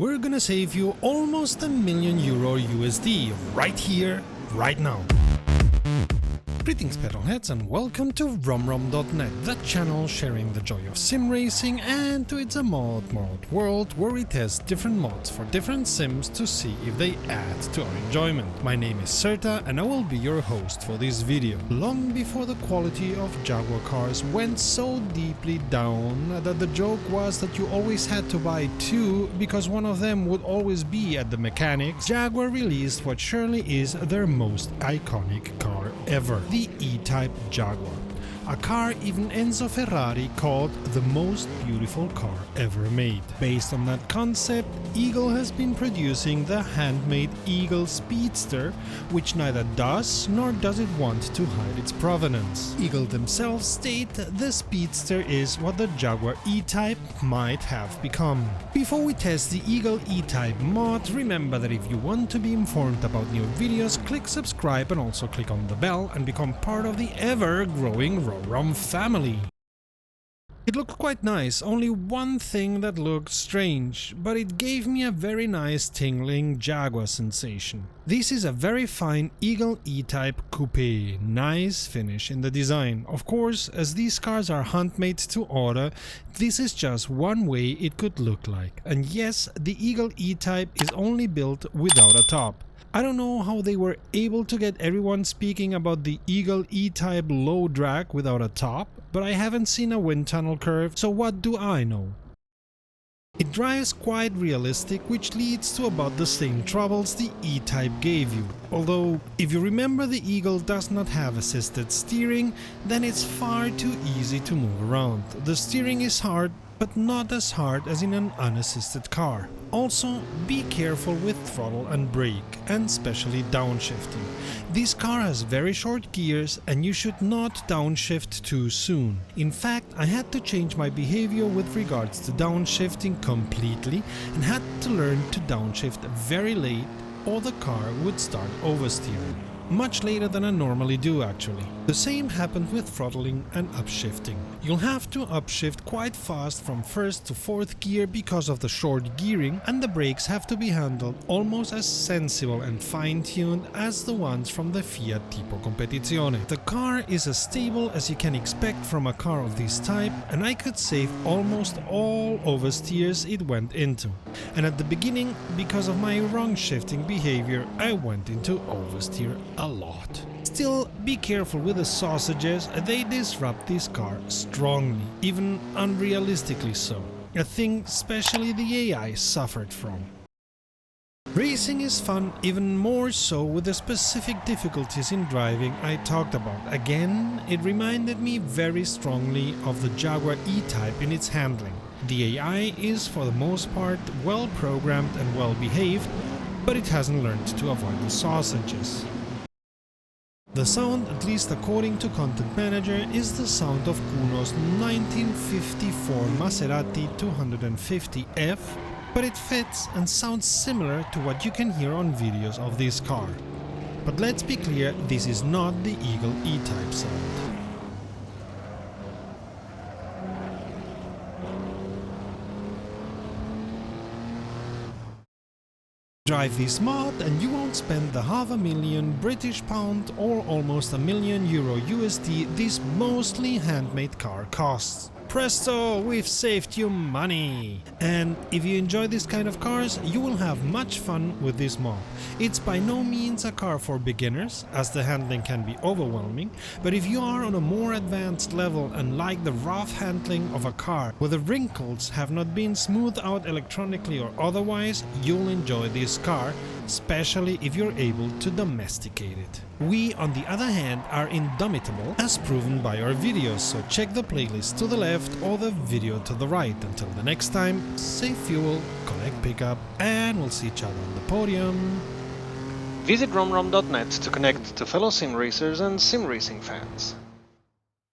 We're gonna save you almost €1,000,000 USD right here, right now. Greetings petrolheads and welcome to RomRom.net, the channel sharing the joy of sim racing and to its a mod world where we test different mods for different sims to see if they add to our enjoyment. My name is Serta and I will be your host for this video. Long before the quality of Jaguar cars went so deeply down that the joke was that you always had to buy two because one of them would always be at the mechanics, Jaguar released what surely is their most iconic car ever. The E Type Jaguar, a car even Enzo Ferrari called the most beautiful car ever made. Based on that concept, Eagle has been producing the handmade Eagle Speedster, which neither does nor does it want to hide its provenance. Eagle themselves state the Speedster is what the Jaguar E Type might have become. Before we test the Eagle E Type mod, remember that if you want to be informed about new videos, click subscribe and also click on the bell and become part of the ever-growing RomRom family. It looked quite nice, only one thing that looked strange, but it gave me a very nice tingling Jaguar sensation. This is a very fine Eagle E Type Coupe, nice finish in the design. Of course, as these cars are handmade to order, this is just one way it could look like. And yes, the Eagle E Type is only built without a top. I don't know how they were able to get everyone speaking about the Eagle E Type low drag without a top, but I haven't seen a wind tunnel curve, so what do I know? It drives quite realistic, which leads to about the same troubles the E-Type gave you. Although, if you remember the Eagle does not have assisted steering, then it's far too easy to move around. The steering is hard, but not as hard as in an unassisted car. Also, be careful with throttle and brake, and especially downshifting. This car has very short gears and you should not downshift too soon. In fact, I had to change my behavior with regards to downshifting completely and had to learn to downshift very late or the car would start oversteering. Much later than I normally do actually. The same happened with throttling and upshifting. You'll have to upshift quite fast from first to fourth gear because of the short gearing, and the brakes have to be handled almost as sensible and fine-tuned as the ones from the Fiat Tipo Competizione. The car is as stable as you can expect from a car of this type, and I could save almost all oversteers it went into. And at the beginning, because of my wrong shifting behavior, I went into oversteer a lot. Still, be careful with the sausages, they disrupt this car strongly, even unrealistically so. A thing especially the AI suffered from. Racing is fun, even more so with the specific difficulties in driving I talked about. Again, it reminded me very strongly of the Jaguar E-Type in its handling. The AI is for the most part well programmed and well behaved, but it hasn't learned to avoid the sausages. The sound, at least according to Content Manager, is the sound of Kuno's 1954 Maserati 250F, but it fits and sounds similar to what you can hear on videos of this car. But let's be clear, this is not the Eagle E-Type sound. Drive this mod and you won't spend the £500,000 British pound or almost €1,000,000 USD this mostly handmade car costs. Presto, we've saved you money! And if you enjoy this kind of cars, you will have much fun with this mod. It's by no means a car for beginners, as the handling can be overwhelming, but if you are on a more advanced level and like the rough handling of a car where the wrinkles have not been smoothed out electronically or otherwise, you'll enjoy this car, especially if you're able to domesticate it. We, on the other hand, are indomitable, as proven by our videos, so check the playlist to the left or the video to the right. Until the next time, save fuel, collect pickup, and we'll see each other on the podium. Visit RomRom.net to connect to fellow sim racers and sim racing fans.